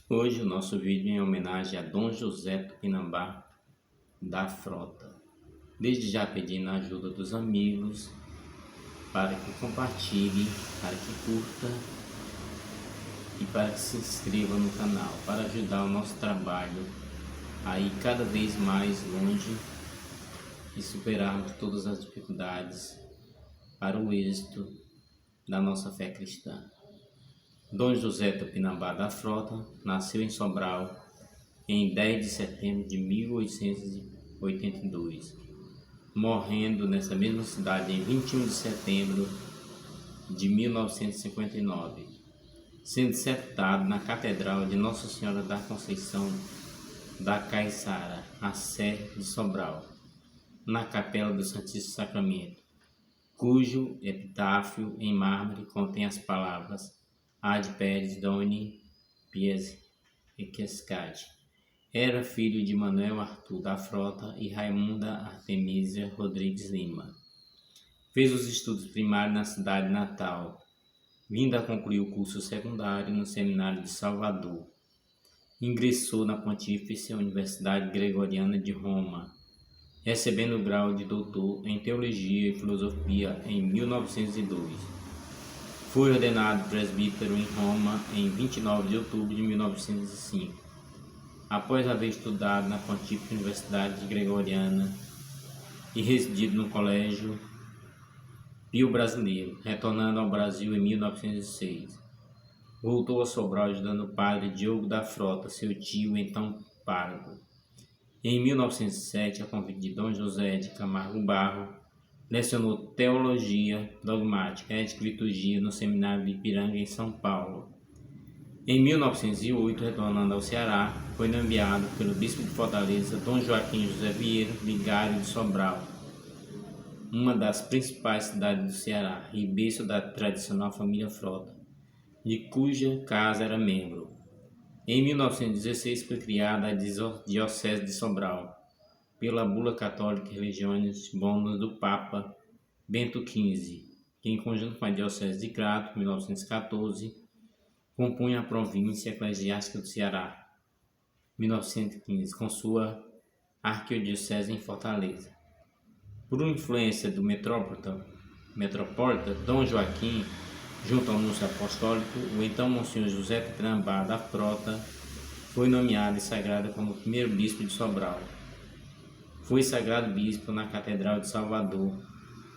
Hoje o nosso vídeo é em homenagem a Dom José Tupinambá da Frota. Desde já pedindo a ajuda dos amigos para que compartilhe, para que curta e para que se inscreva no canal, para ajudar o nosso trabalho a ir cada vez mais longe e superarmos todas as dificuldades para o êxito da nossa fé cristã. Dom José Tupinambá da Frota nasceu em Sobral em 10 de setembro de 1882, morrendo nessa mesma cidade em 21 de setembro de 1959, sendo sepultado na Catedral de Nossa Senhora da Conceição da Caiçara, a Sé de Sobral, na Capela do Santíssimo Sacramento, cujo epitáfio em mármore contém as palavras Ad Peres Doni Pies Equescate. Era filho de Manuel Arthur da Frota e Raimunda Artemísia Rodrigues Lima. Fez os estudos primários na cidade natal, vindo a concluir o curso secundário no Seminário de Salvador. Ingressou na Pontífice Universidade Gregoriana de Roma, recebendo o grau de doutor em Teologia e Filosofia em 1902. Foi ordenado presbítero em Roma em 29 de outubro de 1905. Após haver estudado na Pontífice Universidade Gregoriana e residido no Colégio Pio Brasileiro, retornando ao Brasil em 1906. Voltou a Sobral ajudando o padre Diogo da Frota, seu tio então pároco. Em 1907, a convite de Dom José de Camargo Barro, lecionou Teologia Dogmática e Ética e Liturgia no Seminário de Ipiranga, em São Paulo. Em 1908, retornando ao Ceará, foi nomeado pelo bispo de Fortaleza, Dom Joaquim José Vieira, vigário de Sobral, uma das principais cidades do Ceará e berço da tradicional família Frota, de cuja casa era membro. Em 1916, foi criada a Diocese de Sobral, pela bula católica Religionis Bonus do Papa Bento XV, que em conjunto com a Diocese de Crato, 1914, compunha a província eclesiástica do Ceará, 1915, com sua arquidiocese em Fortaleza. Por influência do metropolita Dom Joaquim, junto ao núncio apostólico, o então Monsenhor José Tupinambá da Frota foi nomeado e sagrado como primeiro bispo de Sobral. Foi sagrado bispo na Catedral de Salvador,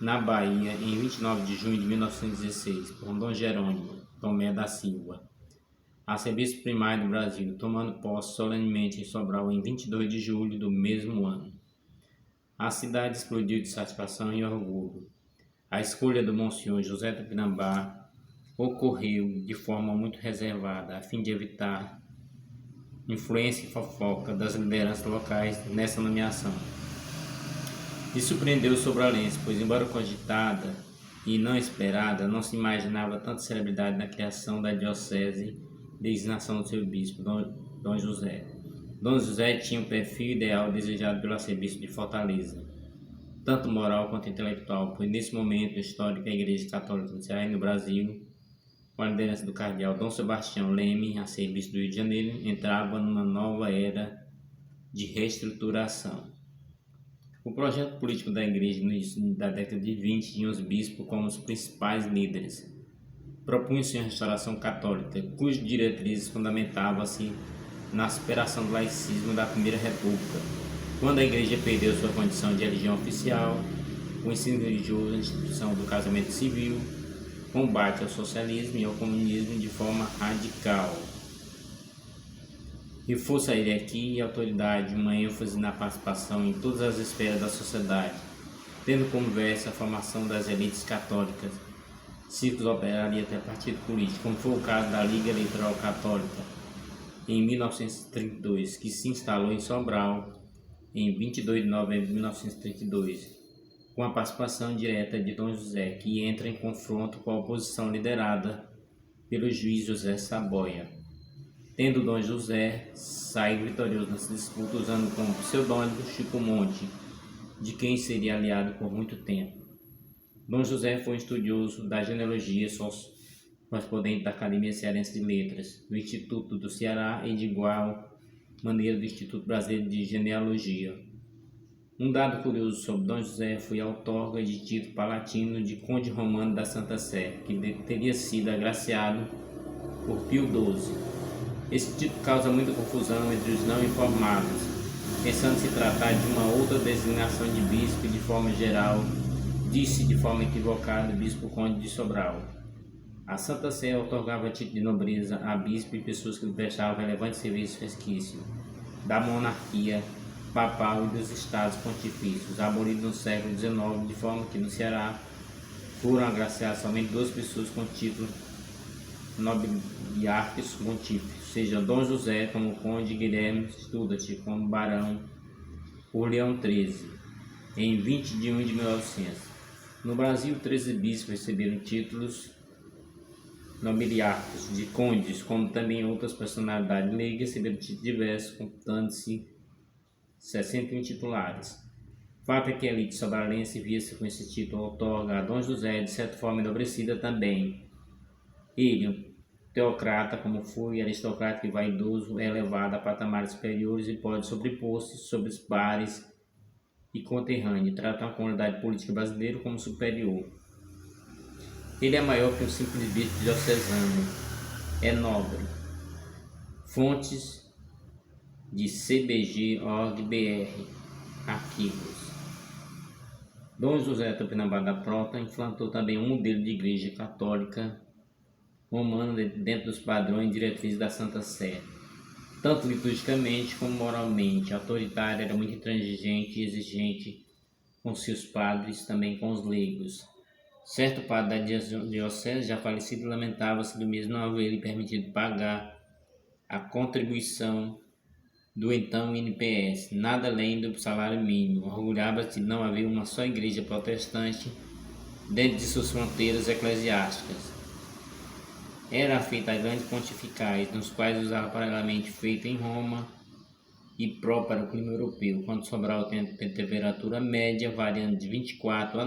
na Bahia, em 29 de junho de 1916, por Dom Jerônimo Tomé da Silva, arcebispo primário do Brasil, tomando posse solenemente em Sobral em 22 de julho do mesmo ano. A cidade explodiu de satisfação e orgulho. A escolha do Monsenhor José Tupinambá ocorreu de forma muito reservada, a fim de evitar influência e fofoca das lideranças locais nessa nomeação. E surpreendeu os sobralenses, pois, embora cogitada e não esperada, não se imaginava tanta celebridade na criação da diocese de designação do seu bispo, Dom José. Dom José tinha um perfil ideal desejado pelo arcebispo de Fortaleza, tanto moral quanto intelectual, pois nesse momento histórico a Igreja Católica no Ceará e no Brasil, com a liderança do cardeal Dom Sebastião Leme, arcebispo do Rio de Janeiro, entrava numa nova era de reestruturação. O projeto político da Igreja no início da década de 20 tinha os bispos como os principais líderes. Propunha-se uma restauração católica, cujas diretrizes fundamentavam-se na superação do laicismo da Primeira República, quando a Igreja perdeu sua condição de religião oficial, o ensino religioso, a instituição do casamento civil, combate ao socialismo e ao comunismo de forma radical. E força a hierarquia e autoridade, uma ênfase na participação em todas as esferas da sociedade, tendo como verso a formação das elites católicas, círculos operários e até partido político, como foi o caso da Liga Eleitoral Católica, em 1932, que se instalou em Sobral em 22 de novembro de 1932, com a participação direta de Dom José, que entra em confronto com a oposição liderada pelo juiz José Saboia. Tendo Dom José saído vitorioso nessa disputa usando como pseudônimo Chico Monte, de quem seria aliado por muito tempo. Dom José foi um estudioso da genealogia correspondente da Academia Cearense de Letras, do Instituto do Ceará e de igual maneira do Instituto Brasileiro de Genealogia. Um dado curioso sobre Dom José foi a outorga de título palatino de Conde Romano da Santa Sé, que teria sido agraciado por Pio XII. Esse título causa muita confusão entre os não informados, pensando se tratar de uma outra designação de bispo e, de forma geral, disse de forma equivocada Bispo Conde de Sobral. A Santa Sé outorgava título de nobreza a bispo e pessoas que lhe prestavam relevante serviço resquício da monarquia papal e dos estados pontifícios, abolido no século XIX, de forma que no Ceará foram agraciadas somente 2 pessoas com título nobiliárquicos pontífices, seja Dom José como Conde, Guilherme Studat como Barão por Leão XIII, em 20 de 1 de 1900. No Brasil, 13 bispos receberam títulos nobiliárquicos de condes, como também outras personalidades leigas receberam títulos diversos, computando-se 61 titulares. Fato é que a elite sobralense via-se com esse título outorga a Dom José, de certa forma enobrecida também. Ele, um teocrata como foi, aristocrático e vaidoso, é elevado a patamares superiores e pode sobrepor-se sobre os pares e conterrâneo, trata a comunidade política brasileira como superior. Ele é maior que um simples bispo diocesano, é nobre. Fontes de cbg.org.br, arquivos. Dom José Tupinambá da Prota implantou também um modelo de igreja católica romana dentro dos padrões e diretrizes da Santa Sé. Tanto liturgicamente como moralmente, autoritário, era muito intransigente e exigente com seus padres, também com os leigos. Certo padre da diocese, já falecido, lamentava-se do mesmo não haver lhe permitido pagar a contribuição do então INPS, nada além do salário mínimo. Orgulhava-se de não haver uma só igreja protestante dentro de suas fronteiras eclesiásticas. Era feita a grandes pontificais, nos quais usava paralelamente feito em Roma e próprio para o clima europeu, quando Sobral tem temperatura média variando de 24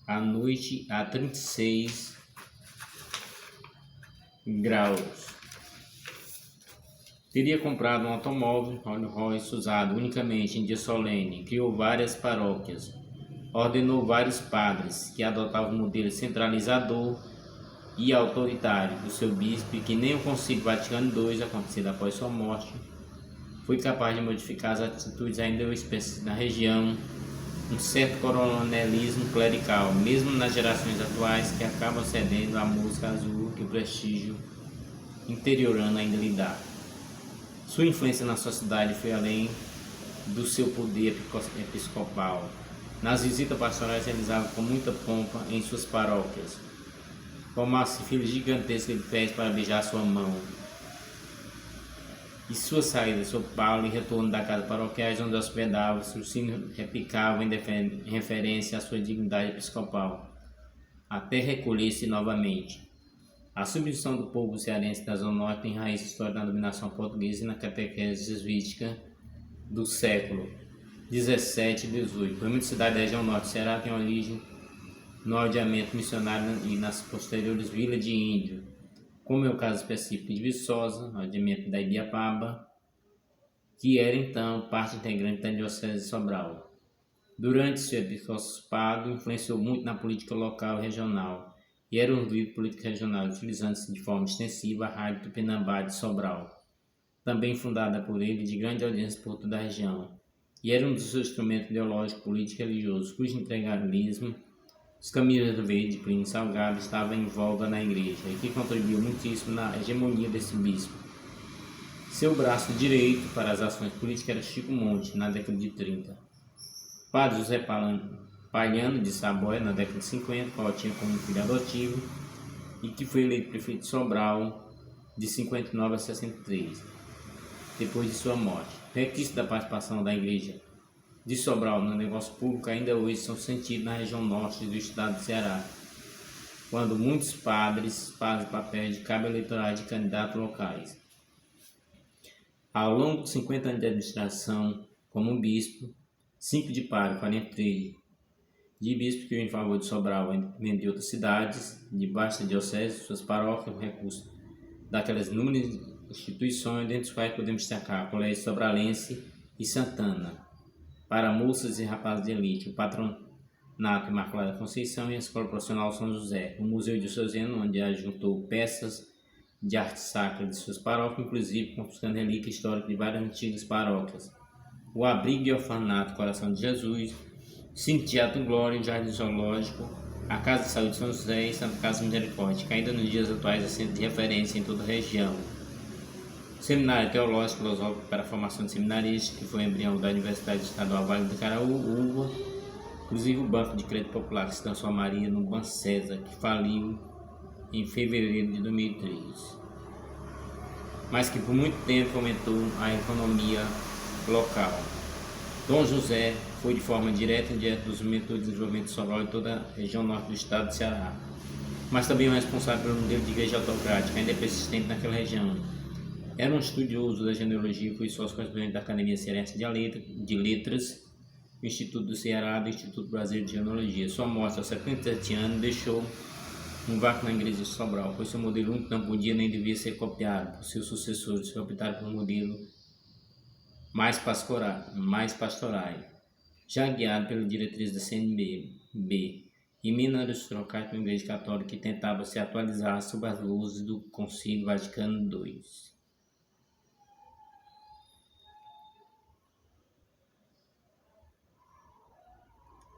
à noite a 36 graus. Teria comprado um automóvel Rolls-Royce usado unicamente em dia solene, criou várias paróquias, ordenou vários padres que adotavam o modelo centralizador e autoritário do seu bispo, e que nem o Concílio Vaticano II, acontecido após sua morte, foi capaz de modificar as atitudes ainda na região, um certo coronelismo clerical, mesmo nas gerações atuais, que acabam cedendo à música azul que o prestígio interiorano ainda lhe dá. Sua influência na sociedade foi além do seu poder episcopal. Nas visitas pastorais realizava com muita pompa em suas paróquias. Formasse filhos gigantescos de pés para beijar sua mão. E sua saída, São Paulo e retorno da casa paroquiais onde hospedava-se, o sino repicava em referência à sua dignidade episcopal, até recolher-se novamente. A submissão do povo cearense da Zona Norte tem raiz histórica na dominação portuguesa e na catequese jesuítica do século XVII e XVIII. Por muitas cidades da região norte do Ceará tem origem no aldeamento missionário e nas posteriores vilas de índio, como é o caso específico de Viçosa, aldeamento da Ibiapaba, que era então parte integrante da Diocese de Sobral. Durante seu episcopado, influenciou muito na política local e regional, e era um líder político regional, utilizando-se de forma extensiva a Rádio Tupinambá de Sobral, também fundada por ele, de grande audiência por toda a região, e era um dos seus instrumentos ideológico, político e religioso, cujo integralismo, os caminhos do verde de Plínio Salgado, estava em voga na igreja, e que contribuiu muitíssimo na hegemonia desse bispo. Seu braço direito para as ações políticas era Chico Monte, na década de 30. Padre José Palhano de Saboia, na década de 50, qual tinha como filho adotivo, e que foi eleito prefeito de Sobral de 59 a 63, depois de sua morte. Requisitos da participação da igreja de Sobral no negócio público ainda hoje são sentidos na região norte do estado do Ceará, quando muitos padres fazem papel de cabo eleitoral de candidatos locais. Ao longo de 50 anos de administração como bispo, 5 de paro, 43, de bispos que, em favor de Sobral, entre outras cidades, debaixo da diocese, suas paróquias, com recursos daquelas inúmeras instituições, dentre as quais podemos destacar o Colégio Sobralense e Santana, para moças e rapazes de elite, o Patronato Imaculada Conceição e a Escola Profissional São José, o Museu Diocesano, onde ajuntou peças de arte sacra de suas paróquias, inclusive confiscando relíquia histórica de várias antigas paróquias, o Abrigo e Orfanato Coração de Jesus, Cine Teatro Glória, o Jardim Zoológico, a Casa de Saúde de São José e Santa Casa Misericórdia, que ainda nos dias atuais é centro de referência em toda a região. O Seminário Teológico Filosófico para a Formação de Seminaristas, que foi embrião da Universidade Estadual Vale do Caraúba, inclusive o Banco de Crédito Popular, que se transformaria no Banco César, que faliu em fevereiro de 2013, mas que por muito tempo fomentou a economia local. Dom José foi de forma direta e indireta dos mentores de desenvolvimento social em toda a região norte do estado de Ceará, mas também o responsável pelo modelo de igreja autocrática, ainda persistente naquela região. Era um estudioso da genealogia e foi sócio-correspondente da Academia Cearense de Letras, do Instituto do Ceará e do Instituto Brasileiro de Genealogia. Sua morte aos 77 anos deixou um vácuo na igreja de Sobral, pois seu modelo único não podia nem devia ser copiado por seus sucessores, que optaram por um modelo mais pastorais, já guiado pela diretriz da CNBB, e menos aristocrático para uma igreja católica que tentava se atualizar sob as luzes do Concílio Vaticano II.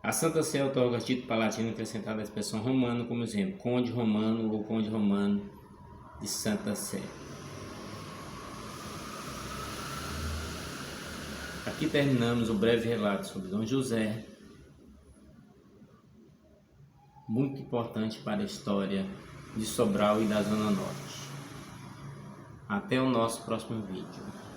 A Santa Sé otorga título palatino acrescentado à expressão romano, como exemplo, Conde Romano ou Conde Romano de Santa Sé. Aqui terminamos o breve relato sobre Dom José, muito importante para a história de Sobral e da Zona Norte. Até o nosso próximo vídeo.